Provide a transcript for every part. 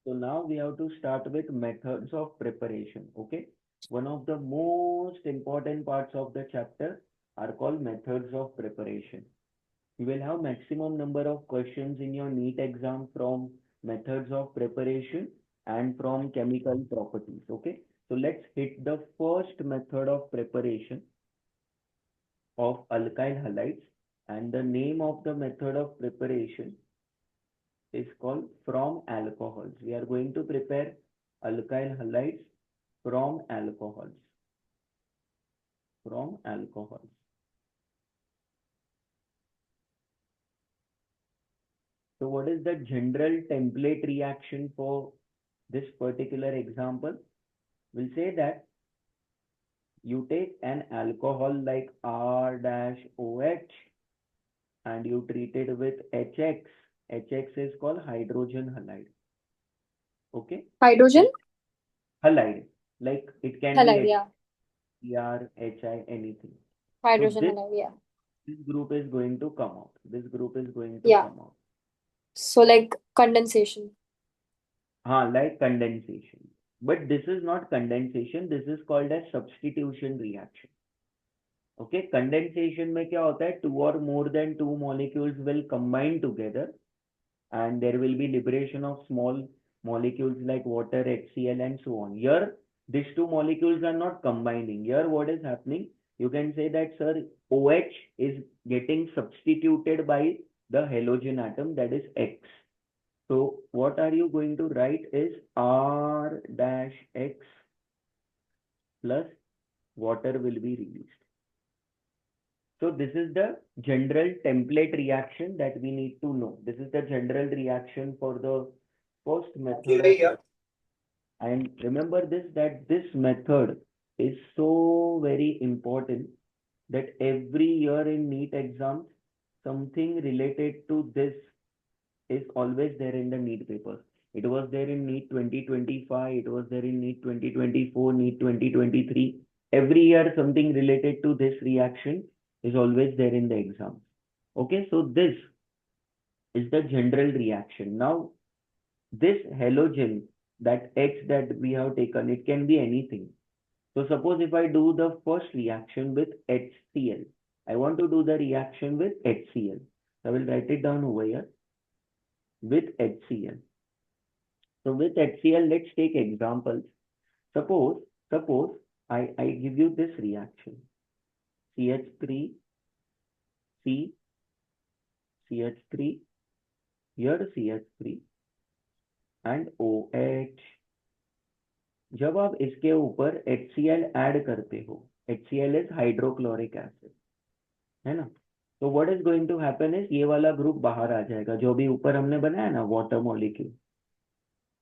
So now we have to start with methods of preparation. Okay. One of the most important parts of the chapter are called methods of preparation. You will have maximum number of questions in your NEET exam from methods of preparation and from chemical properties. Okay. So let's hit the first method of preparation of alkyl halides, and the name of the method of preparation is called from alcohols. We are going to prepare alkyl halides from alcohols. From alcohols. So what is the general template reaction for this particular example? We'll say that you take an alcohol like R-OH and you treat it with HX. HX is called hydrogen halide. Okay. Hydrogen So halide, like it can be halide, yeah. HCr, HI, anything. So Hydrogen this halide, yeah. this group is going to come out. This group is going to Yeah. come out. So like condensation. Like condensation. But this is not condensation. This is called as substitution reaction. Okay, condensation में क्या होता है? Two or more than two molecules will combine together, and there will be liberation of small molecules like water, HCl, and so on. Here, these two molecules are not combining. Here, what is happening? You can say that, sir, OH is getting substituted by the halogen atom, that is X. So what are you going to write is R dash X plus water will be released. So this is the general template reaction that we need to know. This is the general reaction for the first method of, and remember this, that this method is so very important that every year in NEET exams, something related to this is always there in the NEET papers. It was there in NEET 2025, it was there in NEET 2024, NEET 2023. Every year something related to this reaction is always there in the exam. Okay, so this is the general reaction. Now, this halogen, that X that we have taken, it can be anything. So suppose if I do the first reaction with HCl, I want to do the reaction with HCl. I will write it down over here with HCl. So with HCl, let's take examples. Suppose I give you this reaction. CH3, C, CH3, here CH3 and OH. जब आप इसके ऊपर HCl add करते हो, HCl is hydrochloric acid, है ना? तो what is going to happen is ये वाला ग्रुप बाहर आ जाएगा, जो भी ऊपर हमने बनाया ना वाटर मॉलिक्यूल,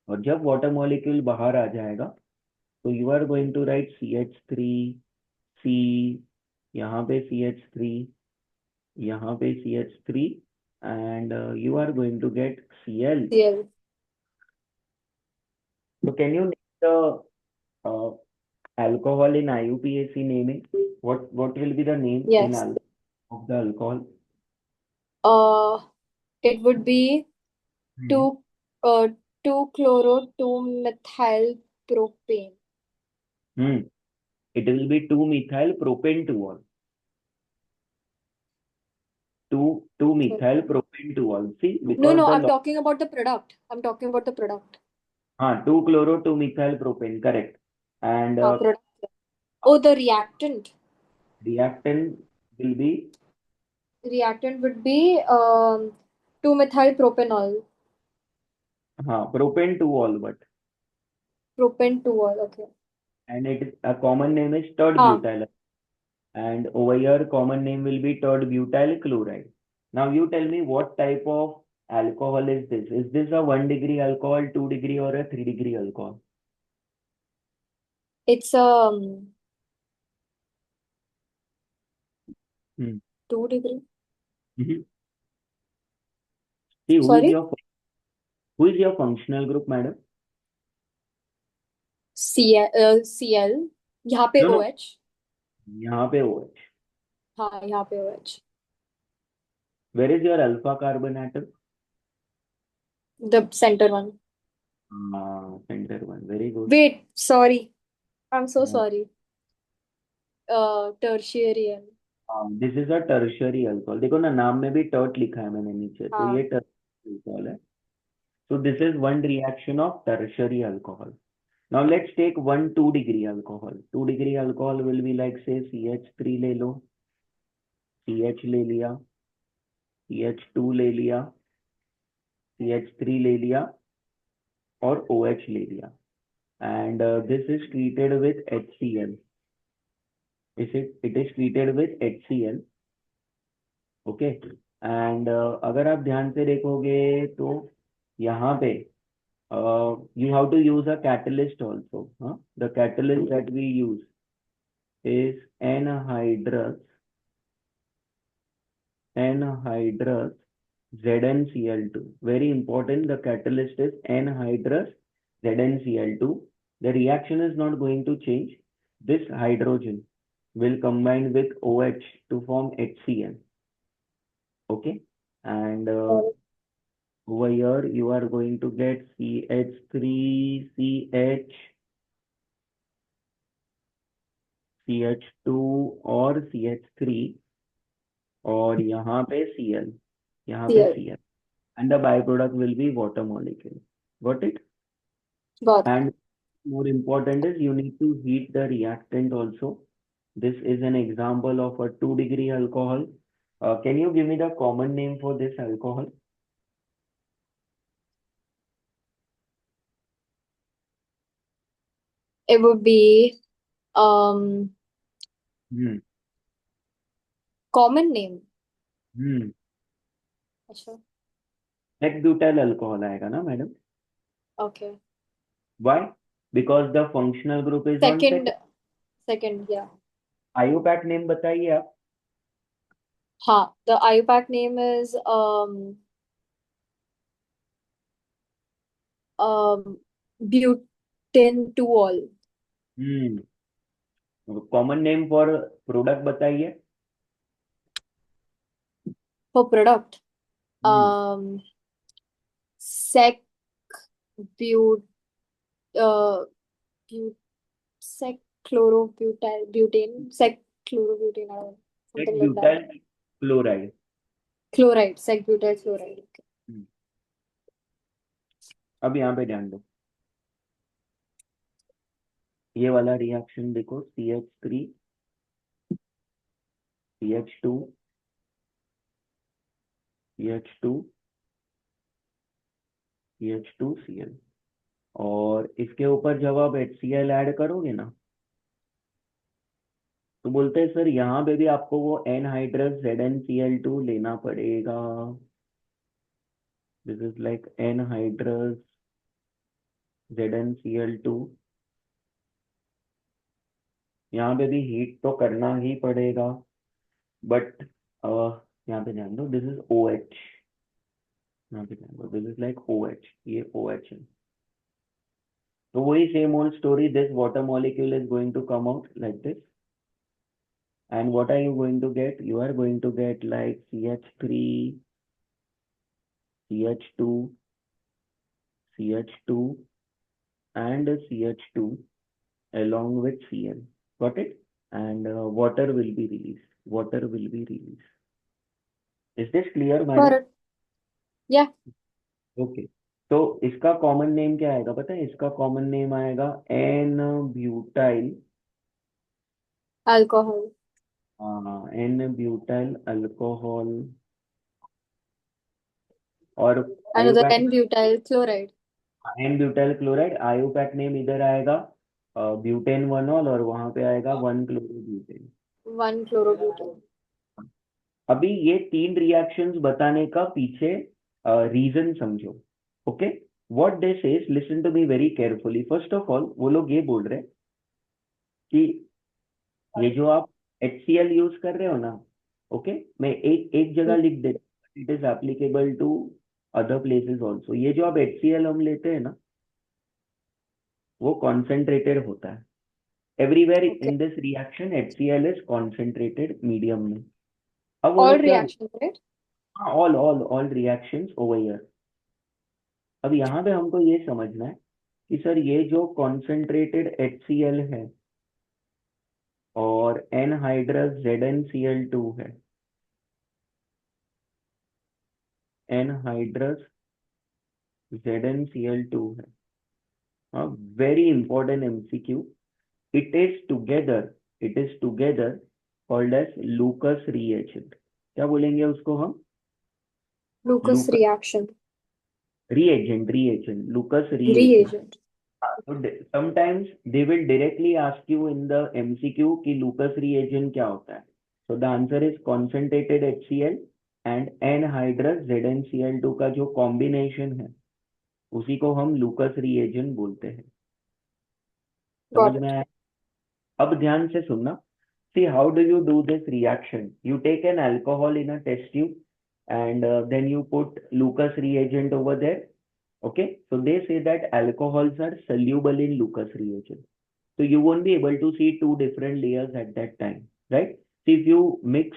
और जब वाटर मॉलिक्यूल बाहर आ जाएगा तो you are going to write CH3, C, यहाँ पे CH3, यहाँ पे CH3, and you are going to get Cl. Cl. So can you name the uh, alcohol in IUPAC naming? What will be the name in Yes. of the alcohol? Uh, it would be Hmm. two uh 2-chloro-2-methyl propane. Hmm. It will be 2-methyl propane 2-ol. 2-methyl propane 2-ol. See, No, because no, the I'm talking about the product. I'm talking about the product. 2-chloro-2-methyl propane, correct. And Product. Oh, the reactant. reactant will be Reactant would be 2-methyl propanol. propane 2-ol, but Propane 2-ol. Okay. and it is a common name is third Ah, butyl, and over here common name will be third butyl chloride. Now you tell me what type of alcohol is this? Is this a 1-degree alcohol, 2-degree, or a 3-degree alcohol? it's Hmm. 2 degree. Mhm. See, Sorry? who is your functional group, madam? Cl. यहाँ पे No, no. OH. यहाँ पे OH. हाँ, यहाँ पे OH. Where is your alpha carbon atom? The center one. Center one. Very good. Wait, sorry. I'm so sorry. Tertiary. This is a tertiary alcohol. देखो ना, नाम में भी टर्ट लिखा है मैंने नीचे, तो ये हाँ. टर्शियरी अल्कोहल है. So this is one reaction of tertiary alcohol. Now let's take one 2-degree alcohol. 2-degree alcohol will be like say CH3 ले लो, CH ले लिया, CH2 ले लिया, CH3 ले लिया और OH ले लिया. And this is treated with HCl. It is treated with HCl. Okay. And अगर आप ध्यान से देखोगे तो यहाँ पे you have to use a catalyst also. The catalyst that we use is anhydrous ZnCl2. Very important, the catalyst is anhydrous ZnCl2. The reaction is not going to change. This hydrogen will combine with OH to form HCl. Okay. And over here you are going to get CH3CH, CH2 और CH3, और यहाँ पे Cl, यहाँ पे CL. Cl, and the byproduct will be water molecule. Got it? Got it. And more important is you need to heat the reactant also. This is an example of a 2-degree alcohol. Can you give me the common name for this alcohol? It would be um Hmm. common name. Hmm. अच्छा. Hex-butyl alcohol आएगा ना madam? Okay. Why? Because the functional group is on Second. second. Yeah. IUPAC name बताइए आप. हाँ. The IUPAC name is butanol. Hmm. Common name for product बताइए. For product, Hmm. sec but but sec chlorobutyl butane sec chlorobutane, I don't know, something like that. Hex-butyl chloride. Chloride, sec butyl chloride. Okay. Hmm. अब यहाँ पे ध्यान दो, ये वाला reaction देखो, CH3 CH2 CH2 CH2Cl, और इसके ऊपर जब आप HCl ऐड करोगे ना, तो बोलते हैं सर यहाँ पे भी आपको वो एनहाइड्रस ZnCl2 लेना पड़ेगा. This is like anhydrous ZnCl2. यहाँ पे भी हीट तो करना ही पड़ेगा, बट यहाँ पे ध्यान दो, दिस इज OH. यहाँ पे ध्यान दो, दिस इज लाइक OH, ये OH है. तो वही same old story, this water molecule is going to come out like this. And what are you going to get? You are going to get like CH3, CH2, CH2, and CH2 along with Cl. Got it? And water will be released. Water will be released. Is this clear, Got madam? it. Yeah. Okay. तो इसका common name क्या आएगा पता है? इसका common name आएगा n butyl. Alcohol. N butyl alcohol. और Another IUPAC, N-butyl chloride. N butyl chloride. IUPAC name इधर आएगा ब्यूटेन वनॉल, और वहां पे आएगा 1-chloroब्यूटेन. 1-chlorobutane. अभी ये 3 रिएक्शंस बताने का पीछे रीजन समझो. Okay. What they says, listen to me very carefully. First of all वो लोग ये बोल रहे हैं कि ये जो आप HCl यूज कर रहे हो ना, ओके, मैं एक एक जगह लिख देता, it is applicable to other places also. ये जो आप HCl हम लेते हैं ना, वो कॉन्सेंट्रेटेड होता है. Everywhere Okay. In this reaction HCl is concentrated medium में. अब वो All लोग क्या, reactions, right? All all all reactions over here. अब यहाँ पे हमको ये समझना है कि सर ये जो कॉन्सेंट्रेटेड HCl है और एनहाइड्रस ZnCl2 है, एनहाइड्रस ZnCl2 है, हाँ, very important MCQ, it is together called as Lucas reagent. क्या बोलेंगे उसको हम? Lucas Lucas reaction. Reagent Lucas reagent. Reagent. So sometimes they will directly ask you in the MCQ कि Lucas reagent क्या होता है? So the answer is concentrated HCl and anhydrous ZnCl2 का जो कॉम्बिनेशन है उसी को हम Lucas reagent बोलते हैं। समझ Got में it. आया? अब ध्यान से सुनना। See, how do you do this reaction? You take an alcohol in a test tube and then you put Lucas reagent over there. Okay, so they say that alcohols are soluble in Lucas reagent. So you won't be able to see two different layers at that time, right? So if you mix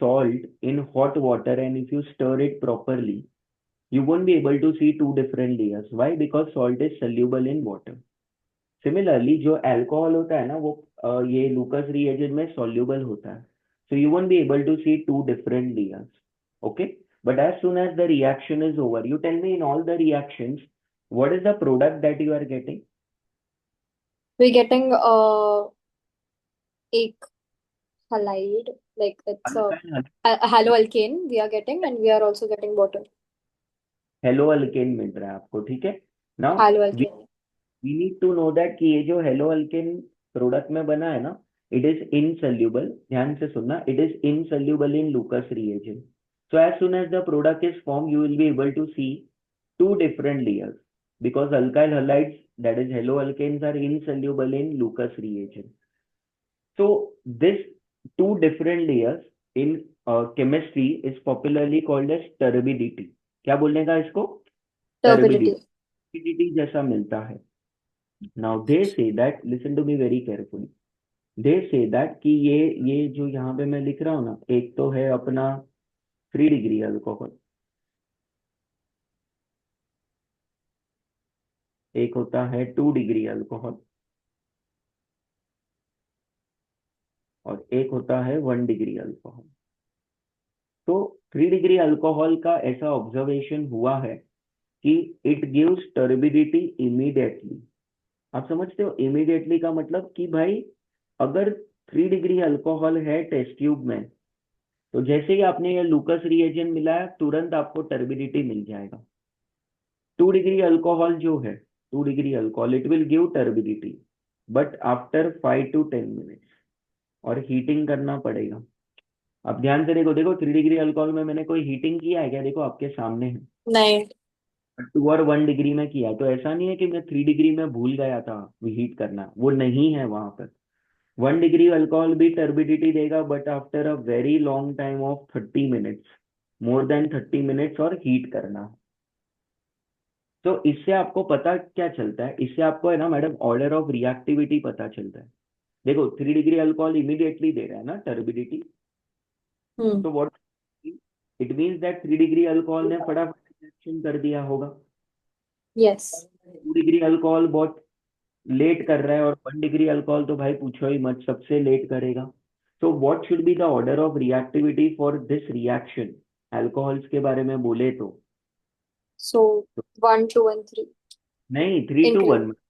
salt in hot water and if you stir it properly, you won't be able to see two different layers. Why? Because salt is soluble in water. Similarly, जो alcohol होता है ना वो ये लूकस reagent में soluble होता है. So you won't be able to see two different layers. Okay? But as soon as the reaction is over, you tell me in all the reactions, what is the product that you are getting? We're getting एक halide, like it's Alkyl a haloalkane we are getting, and we are also getting water. Haloalkane मिल रहा है आपको, ठीक है? Now we Haloalkane. Need to know that कि ये जो हेलो अल्केन प्रोडक्ट में बना है ना, इट इज इनसोल्यूबल। ध्यान से सुनना, it is insoluble in Lucas reagent. So as soon as the product is form you will be able to see two different layers because alkyl halides, that is halo alkanes, are insoluble in Lucas reagent. So this two different layers in chemistry is popularly called as turbidity. क्या बोलने का इसको? Turbidity. Turbidity. Turbidity जैसा मिलता है। Now they say that, listen to me very carefully, they say that कि ये जो यहाँ पे मैं लिख रहा हूँ ना, एक तो है अपना 3 डिग्री अल्कोहल, एक होता है 2 डिग्री अल्कोहल और एक होता है 1 डिग्री अल्कोहल। तो 3 डिग्री अल्कोहल का ऐसा ऑब्जर्वेशन हुआ है कि इट गिव्स टर्बिडिटी इमीडिएटली। आप समझते हो इमीडिएटली का मतलब कि भाई अगर 3 डिग्री अल्कोहल है टेस्ट ट्यूब में, तो जैसे ही आपने ये लूकस रिएजेंट मिलाया तुरंत आपको टर्बिडिटी मिल जाएगा। 2 डिग्री अल्कोहल जो है, 2 degree alcohol, it will give turbidity but after 5 to 10 minutes, और हीटिंग करना पड़ेगा। अब ध्यान से देखो, देखो 3 डिग्री अल्कोहल में मैंने कोई हीटिंग किया है क्या? देखो आपके सामने है। नहीं. 2 और 1 डिग्री में किया है, तो ऐसा नहीं है कि मैं 3 डिग्री में भूल गया था हीट करना, वो नहीं है वहां पर। 1 डिग्री अल्कोहल भी टर्बिडिटी देगा but after a very long time of 30 minutes, more than 30 minutes, और हीट करना। तो इससे आपको पता क्या चलता है? इससे आपको है ना मैडम ऑर्डर ऑफ रिएक्टिविटी पता चलता है। देखो 3 डिग्री अल्कोहल इमीडिएटली दे रहा है ना टर्बिडिटी, Hmm. तो what it means that 3 degree alcohol ने फटाफट रिएक्शन कर दिया होगा। Yes. 2 डिग्री अल्कोहल बहुत लेट कर रहा है और 1 डिग्री अल्कोहल तो भाई पूछो ही मत, सबसे लेट करेगा। तो what should be the order of reactivity for this reaction? Alcohols के बारे में बोले So तो 1, 2, and 3. नहीं 3 to 1, Increase.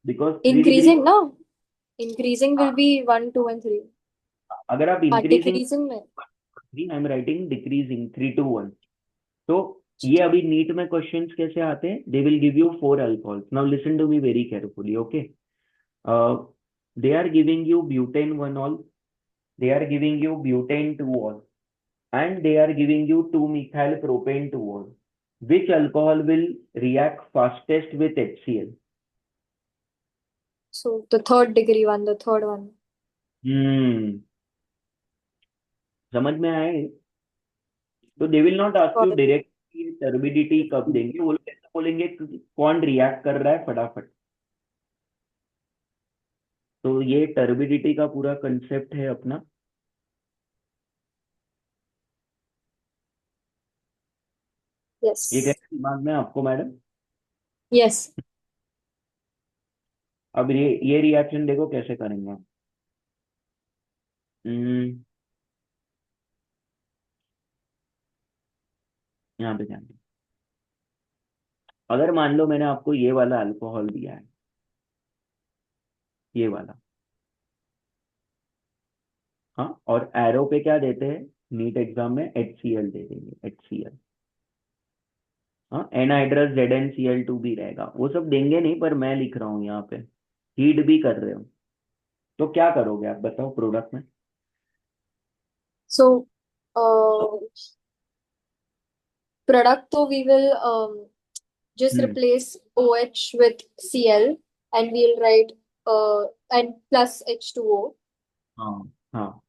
Because 3 degree, Increasing, no? Increasing will be 1, 2, and 3. अगर आप हाँ, इंक्रीजिंग, decreasing में. I am writing decreasing 3 to 1। तो ये अभी नीट में क्वेश्चंस कैसे आते हैं? They will give you 4 alcohols. Now listen to me very carefully, okay? They are giving you butane 1 ol, they are giving you butane 2 ol, and they are giving you 2-methyl propane 2-ol. Which alcohol will react fastest with HCl? So the third degree one, the third one. Hmm, समझ में आए? तो they will not ask you Got it. Direct turbidity कब देंगे, वो लोग ऐसा बोलेंगे कि कौन रिएक्ट कर रहा है फटाफट। तो ये टर्बिडिटी का पूरा कंसेप्ट है अपना। ये Yes. कैसे दिमाग में आपको मैडम? यस। अब ये रिएक्शन देखो कैसे करेंगे हम। हम्म, यहाँ पे ध्यान दो। अगर मान लो मैंने आपको ये वाला अल्कोहल दिया है, ये वाला, हाँ, और एरो पे क्या देते हैं, नीट एग्जाम में HCl दे देंगे, HCl। हाँ, एनहाइड्रस ZnCl2 भी रहेगा, वो सब देंगे नहीं, पर मैं लिख रहा हूँ यहाँ पे, हीट भी कर रहे हो। तो क्या करोगे आप बताओ प्रोडक्ट में। सो प्रोडक्ट तो we will just hmm. replace OH with Cl and we'll write and plus H2O, हाँ हाँ,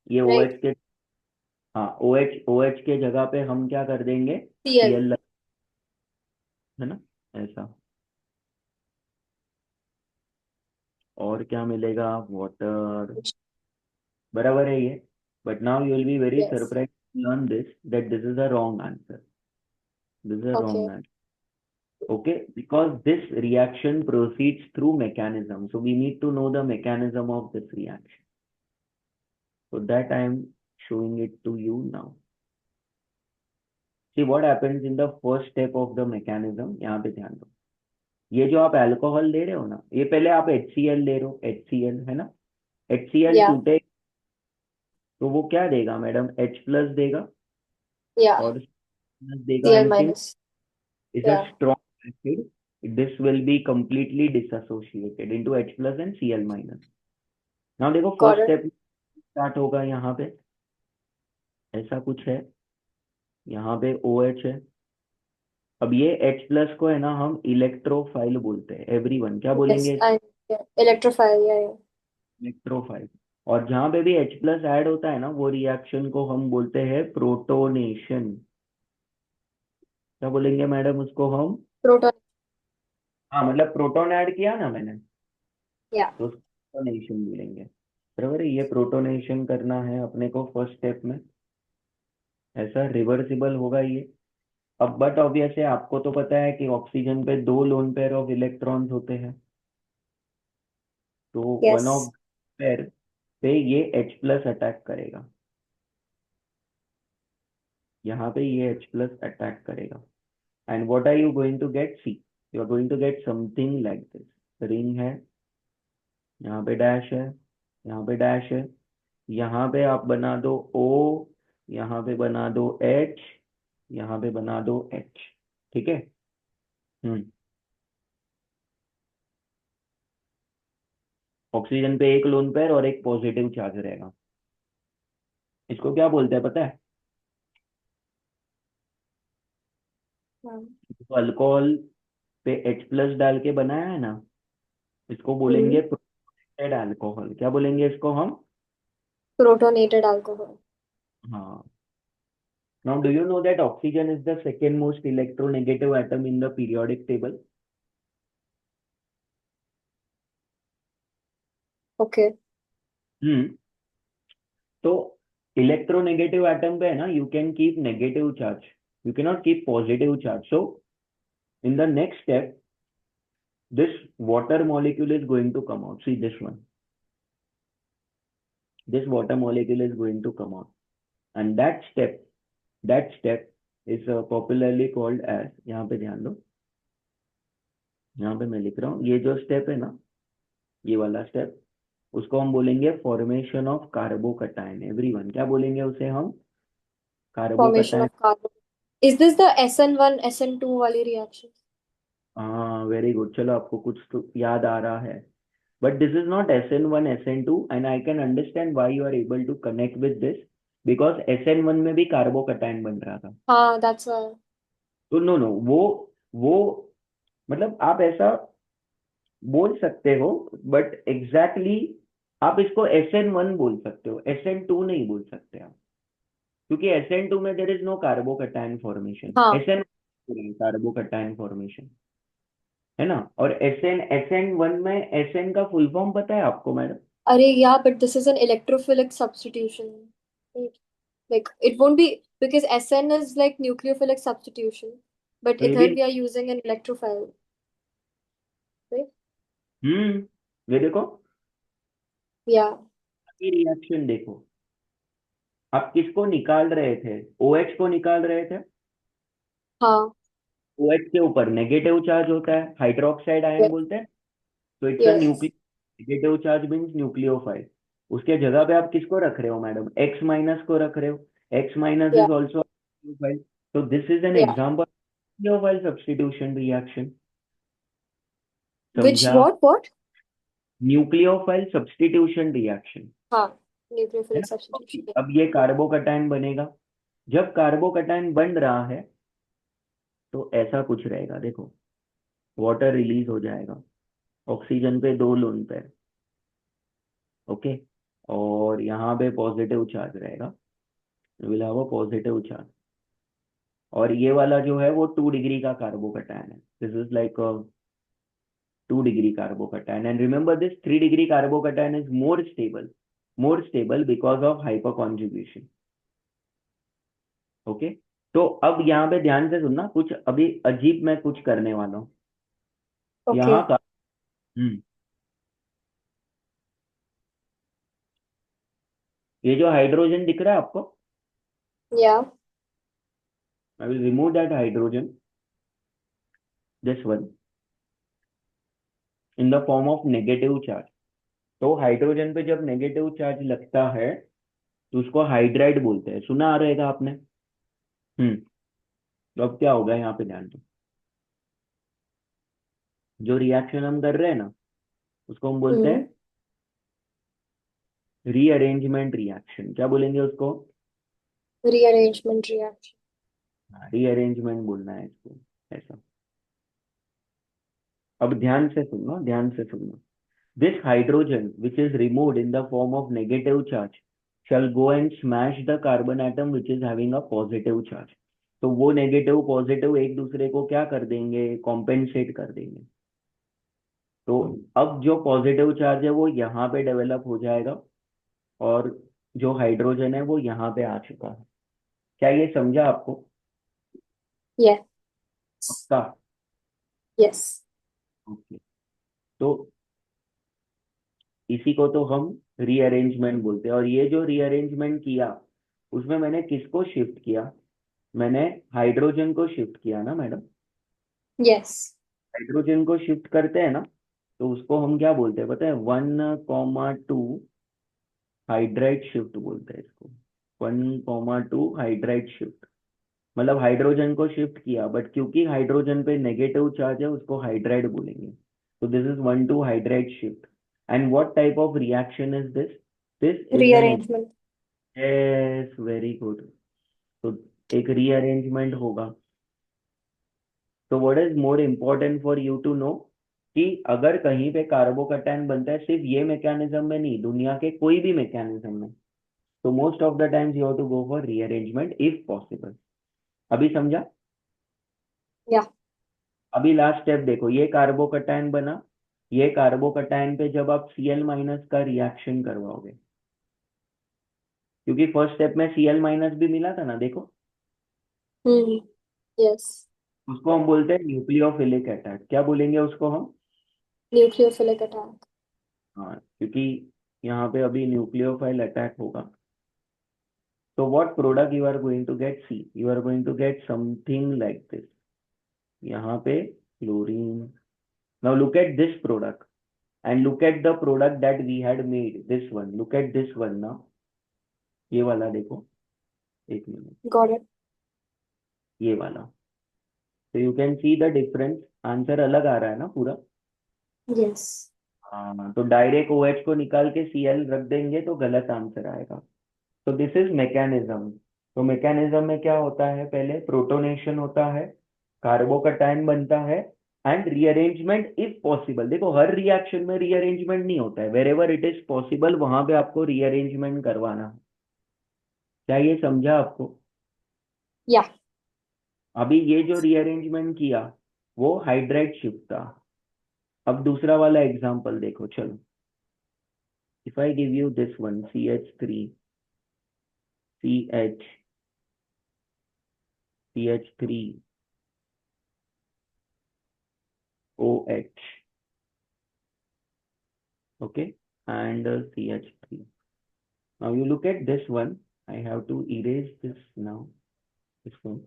ये ओ right? एच के, हाँ, OH के जगह पे हम क्या कर देंगे, Cl. Cl, है ना, ऐसा। और क्या मिलेगा, वाटर, बराबर है ये। But now you will be very Yes. Surprise learn this that this is a wrong answer, this is a Okay. Wrong answer. Okay, because this reaction proceeds through mechanism, so we need to know the mechanism of this reaction. So that I am showing it to you now. See what happens in the first step of the mechanism. यहाँ पे ध्यान दो, ये जो आप alcohol दे रहे हो ना, ये पहले आप HCl दे रहे हो, HCl है ना, HCl Yeah. टूटे तो वो क्या देगा मैडम, H प्लस देगा, Yeah. और प्लस देगा, Cl and since minus. is a Yeah. strong acid, this will be completely disassociated into H plus and Cl minus. now देखो Got first it. Step start होगा यहाँ पे, ऐसा कुछ है, यहाँ पे OH है। अब ये H प्लस को है ना हम इलेक्ट्रोफाइल बोलते हैं, एवरीवन क्या Yes. बोलेंगे, And yeah. Electrophile. Yeah. Yeah. Electrophile. और जहाँ पे भी H प्लस ऐड होता है ना, वो रिएक्शन को हम बोलते हैं प्रोटोनेशन। क्या बोलेंगे मैडम उसको हम, Proton. हाँ, मतलब प्रोटोन ऐड किया ना मैंने, Yeah. तो प्रोटोनेशन बोलेंगे। बराबर है, ये प्रोटोनेशन करना है अपने को फर्स्ट स्टेप में, ऐसा रिवर्सिबल होगा ये। अब बट ऑब्वियस है, आपको तो पता है कि ऑक्सीजन पे दो लोन पेयर ऑफ इलेक्ट्रॉन्स होते हैं, तो वन ऑफ Yes. पेयर पे ये H प्लस अटैक करेगा, यहाँ पे ये H प्लस अटैक करेगा। And what are you going to get, see, you are going to get something like this, ring है, यहाँ पे डैश है, यहाँ पे डैश है, यहाँ पे आप बना दो O, यहाँ पे बना दो H, यहाँ पे बना दो H, ठीक है। हम्म, ऑक्सीजन पे एक लोन पेयर और एक पॉजिटिव चार्ज रहेगा, इसको क्या बोलते हैं पता है, तो अल्कोहल पे H प्लस डाल के बनाया है ना, इसको Mm-hmm. बोलेंगे प्रोटेड अल्कोहल, क्या बोलेंगे इसको हम, Protonated alcohol. हाँ। Now do you know that oxygen is the second most electronegative atom in the periodic table? Okay. हम्म, तो इलेक्ट्रोनेगेटिव एटम पे है ना, you can keep negative charge, you can not keep positive charge, so in the next step this water molecule is going to come out, see this one, this water molecule is going to come out, and that step is popularly called as, यहाँ पे ध्यान दो, यहाँ पे मैं लिख रहा हूँ, ये जो स्टेप है ना, ये वाला स्टेप, उसको हम बोलेंगे फॉर्मेशन ऑफ कार्बोकटायन, एवरीवन क्या बोलेंगे उसे हम, Formation carbocation. of carbon. Is this the SN1, SN2 वाली reaction? हाँ, वेरी गुड, चलो आपको कुछ तो याद आ रहा है, but this is not SN1 SN2, and I can understand why you are able to connect with this, because SN1 में भी कार्बोकटायन बन रहा था। हाँ, that's why. तो नो नो, वो मतलब आप ऐसा बोल सकते हो, बट एग्जैक्टली आप इसको SN1 बोल सकते हो, SN2 नहीं बोल सकते आप, क्योंकि SN2 में there is no carbocation formation, हाँ. कार्बोकटायन फॉर्मेशन, है ना। और SN1 में SN का फुल फॉर्म पता है आपको मैडम, अरे yeah, but this is an electrophilic substitution. Like it won't be because SN is like nucleophilic substitution. but तो ये here भी we are using an electrophile, right? ये देखो, Yeah. ये रिएक्शन देखो, आप किसको निकाल रहे थे? OH को निकाल रहे थे। हाँ. OH के ऊपर नेगेटिव चार्ज होता है, हाइड्रोक्साइड आयन Yes. बोलते हैं। तो it's a Yes. Nucleo, negative charge means nucleophile. उसके जगह पे आप किसको रख रहे हो मैडम? X माइनस को रख रहे हो। X minus Yeah. Is also nucleophile. तो this is an Yeah. Example nucleophile substitution reaction. Which समझा? what? न्यूक्लियोफाइल सब्स्टिट्यूशन रिएक्शन हाँ. है Nucleophilic ना? substitution. अब ये कार्बोकैटायन बनेगा। जब कार्बोकैटायन बन रहा है तो ऐसा कुछ रहेगा, देखो, वाटर रिलीज हो जाएगा, ऑक्सीजन पे 2 लोन पे, ओके, और यहाँ पे पॉजिटिव चार्ज रहेगा, will have a positive charge. और ये वाला जो है वो 2 डिग्री का कार्बोकैटायन है, this is like 2 degree carbocation. And remember this 3 degree carbocation is more stable because of hyper conjugation. Okay, तो अब यहाँ पे ध्यान से सुनना, कुछ अभी अजीब मैं कुछ करने वाला हूँ यहाँ Okay. का। हम्म, ये जो हाइड्रोजन दिख रहा है आपको, Yeah. I will remove that hydrogen, this one, in the form of negative charge. तो हाइड्रोजन पे जब नेगेटिव चार्ज लगता है तो उसको हाइड्राइड बोलते हैं, सुना आ रहेगा आपने। हम्म, तो अब क्या होगा यहाँ पे ध्यान दो, जो रिएक्शन हम कर रहे हैं ना उसको हम बोलते Hmm. हैं रीअरेंजमेंट रिएक्शन। क्या बोलेंगे उसको? Rearrangement reaction. रीअरेंजमेंट बोलना है इसको, ऐसा। अब ध्यान से सुनना, ध्यान से सुनना। This hydrogen, which is removed in the form of negative charge, shall go and smash the carbon atom which is having a positive charge. तो वो नेगेटिव पॉजिटिव एक दूसरे को क्या कर देंगे? कॉम्पेंसेट कर देंगे। तो अब जो पॉजिटिव चार्ज है वो यहाँ पे डेवलप हो जाएगा, और जो हाइड्रोजन है वो यहाँ पे आ चुका है। क्या ये समझा आपको? Yes. पक्का? Yes. ओके, तो इसी को तो हम रीअरेंजमेंट बोलते हैं। और ये जो रीअरेंजमेंट किया उसमें मैंने किसको शिफ्ट किया? मैंने हाइड्रोजन को शिफ्ट किया ना मैडम। Yes. हाइड्रोजन को शिफ्ट करते हैं ना तो उसको हम क्या बोलते हैं पता है? 1,2 हाइड्राइड शिफ्ट बोलते हैं इसको। 1,2 हाइड्राइड शिफ्ट, मतलब हाइड्रोजन को शिफ्ट किया, बट क्योंकि हाइड्रोजन पे नेगेटिव चार्ज है उसको हाइड्राइड बोलेंगे। तो this is 1,2 hydride shift. And what type of reaction is this? This is an, Rearrangement. Yes, very good. तो एक रीअरेंजमेंट होगा। तो what is more important for you to know कि अगर कहीं पे कार्बोकैटायन बनता है, सिर्फ ये मैकेनिज्म में नहीं, दुनिया के कोई भी मैकेनिज्म में, तो most of the times you have to go for rearrangement if possible. अभी समझा? Yeah. अभी लास्ट स्टेप देखो, ये कार्बोकैटायन बना, ये कार्बोकैटायन पे जब आप Cl माइनस का रिएक्शन करवाओगे, क्योंकि फर्स्ट स्टेप में Cl माइनस भी मिला था ना, देखो, Hmm. Yes. उसको हम बोलते हैं न्यूक्लियोफिलिक अटैक। क्या बोलेंगे उसको हम? Nucleophilic attack. हाँ, क्योंकि यहाँ पे अभी न्यूक्लियोफाइल अटैक होगा। So what product you are going to get? See, you are going to get something like this. यहाँ पे chlorine. Now look at this product and look at the product that we had made. This one. Look at this one now. ये वाला देखो, एक minute, Got it. ये वाला। So you can see the difference. Answer अलग आ रहा है ना पूरा? Yes. हाँ, तो डायरेक्ट OH को निकाल के Cl रख देंगे तो गलत आंसर आएगा। तो दिस इज मैकेनिज्म। तो मैकेनिज्म में क्या होता है? पहले प्रोटोनेशन होता है, कार्बोकैटायन बनता है, एंड रीअरेंजमेंट इफ पॉसिबल। देखो, हर रिएक्शन में रीअरेंजमेंट नहीं होता है, wherever it is possible वहां पे आपको रीअरेंजमेंट करवाना है। क्या ये समझा आपको? Yeah. अभी ये जो रीअरेंजमेंट किया वो हाइड्राइड शिफ्ट था। अब दूसरा वाला एग्जांपल देखो, चलो। If I give you this one, CH3, CH, CH3, OH. Okay, and CH3. Now you look at this one. I have to erase this now. This one.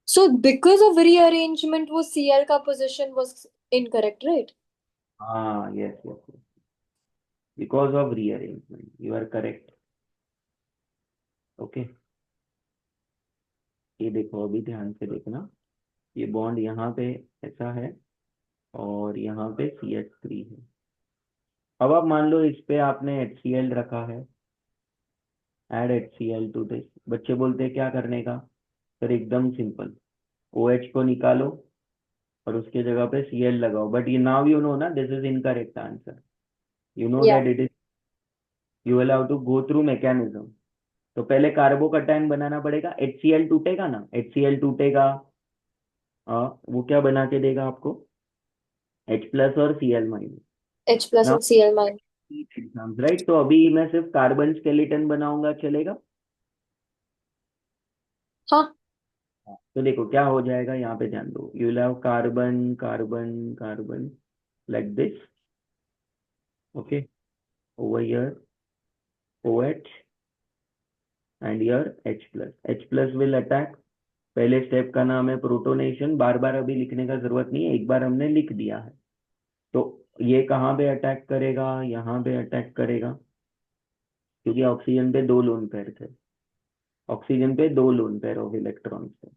So because of rearrangement, वो Cl का position was incorrect, right? Yes, yes, yes. Because of rearrangement, you are correct. Okay. ये देखो, अभी ध्यान से देखना, ये bond यहाँ पे ऐसा है और यहाँ पे CH3 है। अब आप मान लो इस पे आपने HCl रखा है, एड HCl टू दिस। बच्चे बोलते हैं क्या करने का, फिर एकदम सिंपल, OH को निकालो और उसके जगह पे Cl लगाओ। बट ये नाउ यू नो ना, this is incorrect answer. You know Yeah. That it is, you will have to go through mechanism. तो पहले कार्बोकैटायन बनाना पड़ेगा, HCl टूटेगा ना, HCl टूटेगा, वो क्या बना के देगा आपको, H प्लस और Cl minus. H plus now and Cl minus. Exams right, तो अभी मैं सिर्फ कार्बन स्केलेटन बनाऊंगा, चलेगा? हाँ. तो देखो क्या हो जाएगा, यहाँ पे ध्यान दो, you will have carbon carbon carbon like this. Okay, over here OH and here H plus will attack. पहले स्टेप का नाम है प्रोटोनेशन, बार बार अभी लिखने का जरूरत नहीं है, एक बार हमने लिख दिया है। तो ये कहाँ पे अटैक करेगा, यहाँ पे अटैक करेगा, क्योंकि ऑक्सीजन पे दो लोन पेयर थे, ऑक्सीजन पे दो लोन पेयर ऑफ इलेक्ट्रॉन्स थे,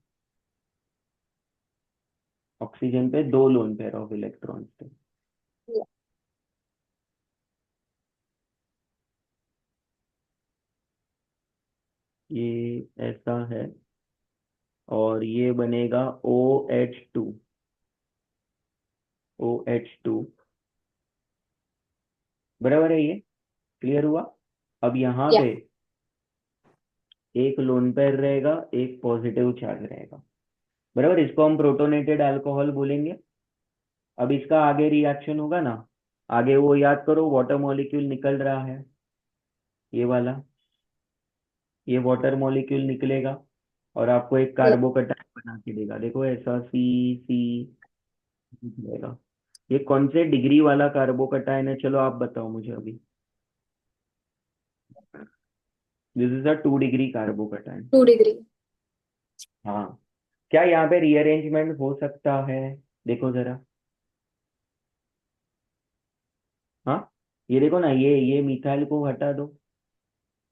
ऑक्सीजन पे दो लोन पेयर ऑफ इलेक्ट्रॉन्स थे। Yeah. ये ऐसा है और ये बनेगा OH2, OH2, बराबर है ये, क्लियर हुआ? अब यहाँ Yeah. पे एक लोन पेयर रहेगा, एक पॉजिटिव चार्ज रहेगा, बराबर, इसको हम प्रोटोनेटेड अल्कोहल बोलेंगे। अब इसका आगे रिएक्शन होगा ना, आगे वो याद करो, वाटर मॉलिक्यूल निकल रहा है, ये वाला, ये वाटर मॉलिक्यूल निकलेगा और आपको एक Yeah. कार्बोकैटायन बना के देगा। देखो ऐसा C निकलेगा। ये कौन से डिग्री वाला कार्बोकैटायन है, चलो आप बताओ मुझे अभी। This is a 2 degree carbocation. 2 degree. हाँ, क्या यहाँ पे रीअरेंजमेंट हो सकता है, देखो जरा। हाँ, ये देखो ना, ये मिथाइल को हटा दो,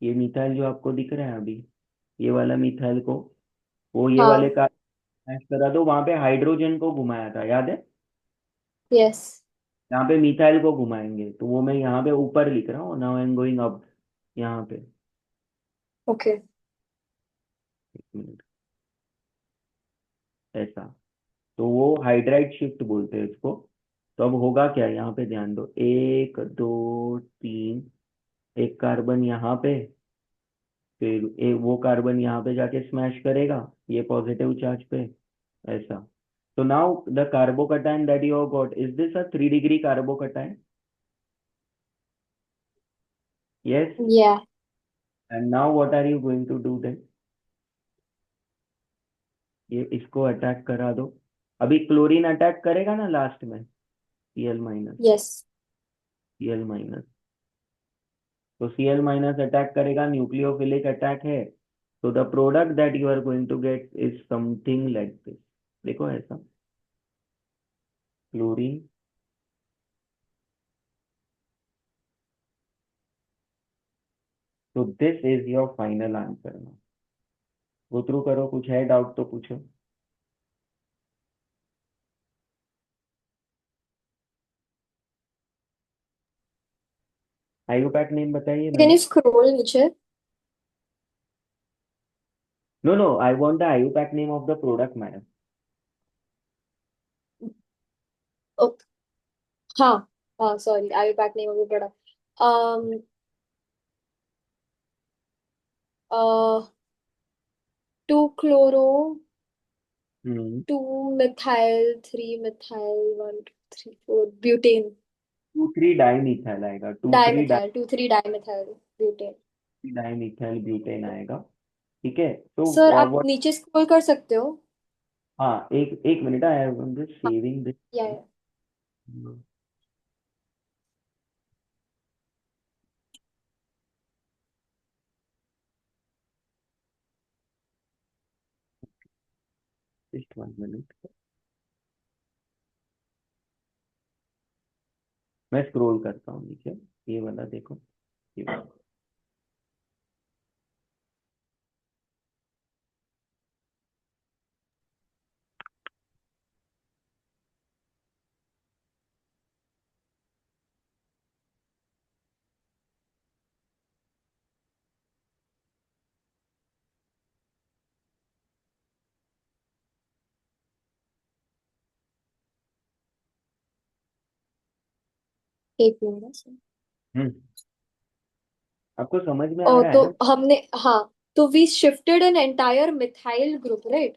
ये मिथाइल जो आपको दिख रहा है अभी, ये वाला मिथाइल को, वो ये वाले हाँ. का मैच करा दो, वहां पे हाइड्रोजन को घुमाया था, याद है? Yes. यहाँ पे मिथाइल को घुमाएंगे, तो वो मैं यहाँ पे ऊपर लिख रहा हूँ, now I am going up, यहाँ पे। Okay. एक मिनट, ऐसा। तो वो हाइड्राइड शिफ्ट बोलते हैं इसको। तो अब होगा क्या, यहाँ पे ध्यान दो, 1 2 3, एक कार्बन यहाँ पे, फिर वो कार्बन यहाँ पे जाके स्मैश करेगा, ये पॉजिटिव चार्ज पे, ऐसा। So now the carbocation that you have got, is this a 3 degree carbocation? Yes. Yeah. And now what are you going to do then? ये इसको अटैक करा दो, अभी क्लोरीन अटैक करेगा ना लास्ट में, Cl minus, Yes. Cl minus. तो Cl minus attack nucleophilic, न्यूक्लियोफिलिक अटैक है। तो the product that you are going to get is something like this. देखो ऐसा, क्लोरीन, तो this is your final answer. Go through करो, कुछ है डाउट तो पूछो। आईयूपैक नेम बताइए Can मैडम। you scroll नीचे? No no, I want the IUPAC name of the product madam. Oh, हाँ. हाँ, sorry. I will back name of the product. Um, 2-chloro, hmm, 2-methyl, 3-methyl, 1 2 3 4 butane. 2 3 dimethyl आएगा, two three Dimethyl, 2 3 dimethyl butane. Dimethyl butane आएगा। ठीक है, तो sir आप नीचे scroll कर सकते हो? हाँ, एक एक मिनट, आई एम जस्ट हाँ, सेविंग दिस। या जस्ट 1 मिनट, मैं स्क्रॉल करता हूँ नीचे। ये वाला देखो, ये वाला। एक मिनट। हम्म, आपको समझ में आ ओ रहा है तो ना? हमने, हाँ, तो we shifted an entire methyl group, right?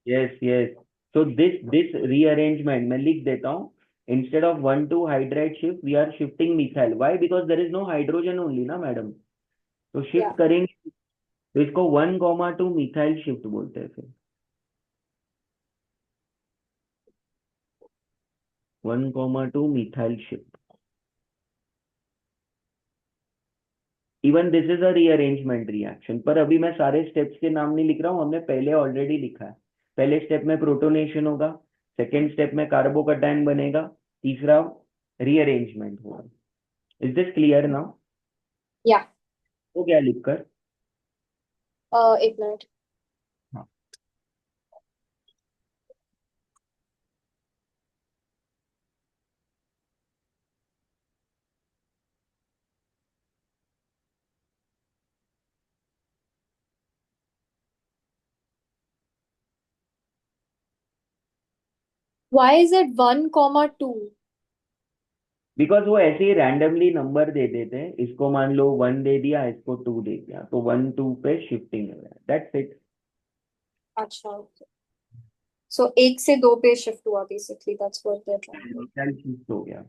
Yes yes. So this rearrangement मैं लिख देता हूँ। Instead of 1,2 hydride shift, we are shifting methyl. Why? Because there is no hydrogen only ना मैडम। तो या शिफ्ट करेंगे, तो इसको 1,2 मिथाइल शिफ्ट बोलते हैं फिर। 1,2 methyl shift. Even this is a rearrangement reaction, पर अभी मैं सारे स्टेप्स के नाम नहीं लिख रहा हूँ, हमने पहले ऑलरेडी लिखा है। पहले स्टेप में प्रोटोनेशन होगा, सेकेंड स्टेप में कार्बोकैटायन बनेगा, तीसरा रीअरेंजमेंट होगा। Is this clear now? या हो गया लिखकर? एक मिनट। हाँ। Why is it 1,2? बिकॉज वो ऐसे ही रैंडमली नंबर दे देते हैं, इसको मान लो 1 दे दिया, इसको 2 दे दिया, तो 1 2 पे शिफ्टिंग हो गया, दैट्स इट। अच्छा, सो एक से दो पे शिफ्ट हुआ, basically that's what they are trying. Shift हो गया।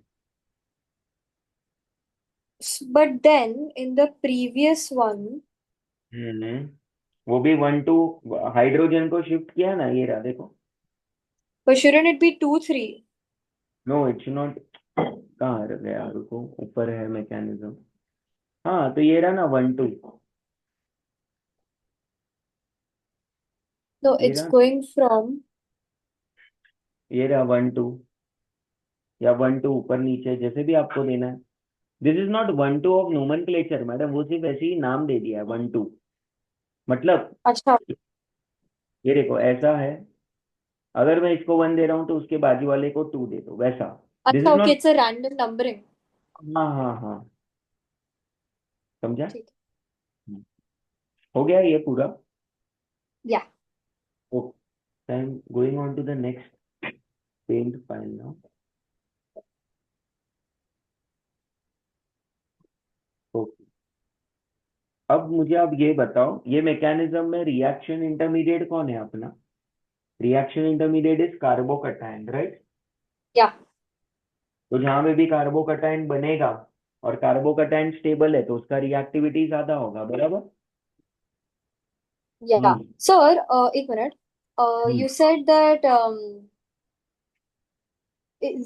But then in the previous one, hmm, वो भी 1 2 हाइड्रोजन को शिफ्ट किया ना, ये रहा देखो। but shouldn't it be 2 3? No it's not. कहाँ रह गया, रुको, ऊपर है मैकेनिज्म। हाँ, तो ये रहा ना 1 2। No, ये it's रहा, going from, ये रहा 1 2, या 1 2 ऊपर नीचे जैसे भी आपको देना है। This is not 1 2 of nomenclature madam, वो सिर्फ ऐसे ही नाम दे दिया है 1 2। मतलब अच्छा ये देखो ऐसा है, अगर मैं इसको 1 दे रहा हूँ तो उसके बाजू वाले को 2 दे दो, वैसा। दिस अच्छा, is okay, not. It's a random numbering. हाँ हाँ हाँ, समझा? ठीक हो गया ये पूरा। है, या okay, I am going on to the next paint file now. Okay, अब मुझे आप ये बताओ, ये मैकेनिज्म में रिएक्शन इंटरमीडिएट कौन है अपना? Reaction intermediate is carbocation, right? या तो जहां पे भी कार्बोकैटायन बनेगा और कार्बोकैटायन स्टेबल है, तो उसका रिएक्टिविटी ज्यादा होगा, बराबर? या हम्म सर, एक minute. Hmm. You said that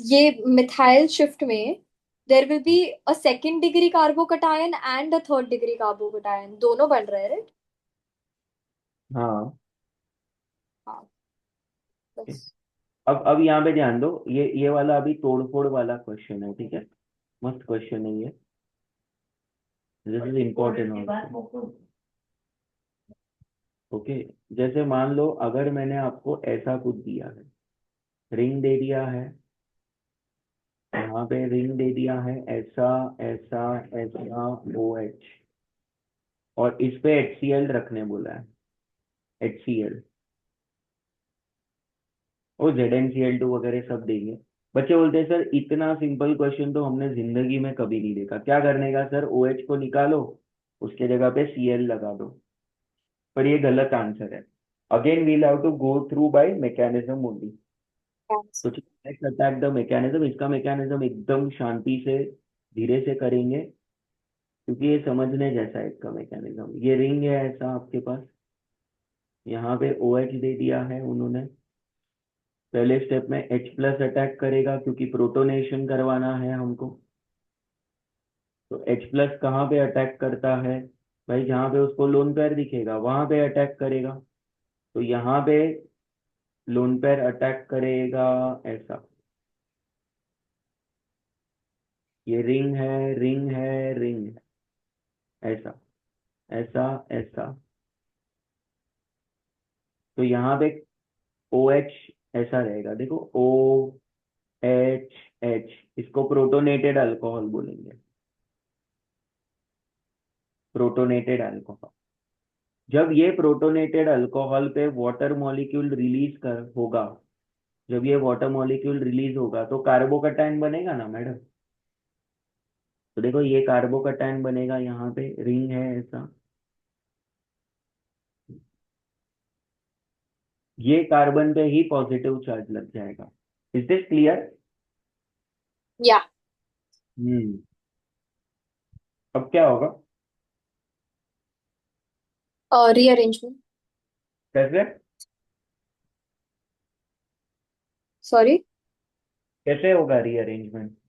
ये मिथाइल शिफ्ट में there will be a second degree carbocation and a third degree carbocation, दोनों बन रहे हैं, राइट? हाँ। हाँ, बस। अब यहाँ पे ध्यान दो, ये वाला अभी तोड़फोड़ वाला क्वेश्चन है, ठीक है? मस्त क्वेश्चन है ये, दिस इज इम्पोर्टेंट। ओके, जैसे मान लो अगर मैंने आपको ऐसा कुछ दिया है, रिंग दे दिया है, यहाँ पे रिंग दे दिया है, ऐसा ऐसा ऐसा, ओ एच, और इस पे HCl रखने बोला है, HCl, और ZnCl2 वगैरह सब देंगे। बच्चे बोलते हैं सर इतना सिंपल क्वेश्चन तो हमने जिंदगी में कभी नहीं देखा, क्या करने का सर? OH को निकालो, उसके जगह पे Cl लगा दो। पर ये गलत आंसर है। Again we'll have to go through by mechanism only. तो लेट्स अटैक द मैकेनिज्म। इसका मैकेनिज्म एकदम शांति से, धीरे से करेंगे, क्योंकि ये समझने जैसा है इसका मैकेनिज्म। ये रिंग है ऐसा आपके पास, यहाँ पे OH दे दिया है उन्होंने, पहले स्टेप में H प्लस अटैक करेगा क्योंकि प्रोटोनेशन करवाना है हमको। तो H प्लस कहाँ पे अटैक करता है? भाई जहाँ पे उसको लोन पेयर दिखेगा वहां पे अटैक करेगा। तो यहाँ पे लोन पेयर अटैक करेगा ऐसा। ये रिंग है, रिंग है, रिंग है, ऐसा ऐसा ऐसा। तो यहाँ पे ओ एच ऐसा रहेगा, देखो ओ एच एच, इसको प्रोटोनेटेड अल्कोहल बोलेंगे, प्रोटोनेटेड अल्कोहल। जब ये प्रोटोनेटेड अल्कोहल पे वाटर मॉलिक्यूल रिलीज कर होगा, जब ये वाटर मॉलिक्यूल रिलीज होगा तो कार्बोकैटायन बनेगा ना मैडम। तो देखो ये कार्बोकैटायन बनेगा, यहाँ पे रिंग है ऐसा। ये कार्बन पे ही पॉजिटिव चार्ज लग जाएगा। Is this clear? या हम्म। अब क्या होगा? रीअरेंजमेंट। कैसे? सॉरी। कैसे होगा रीअरेंजमेंट?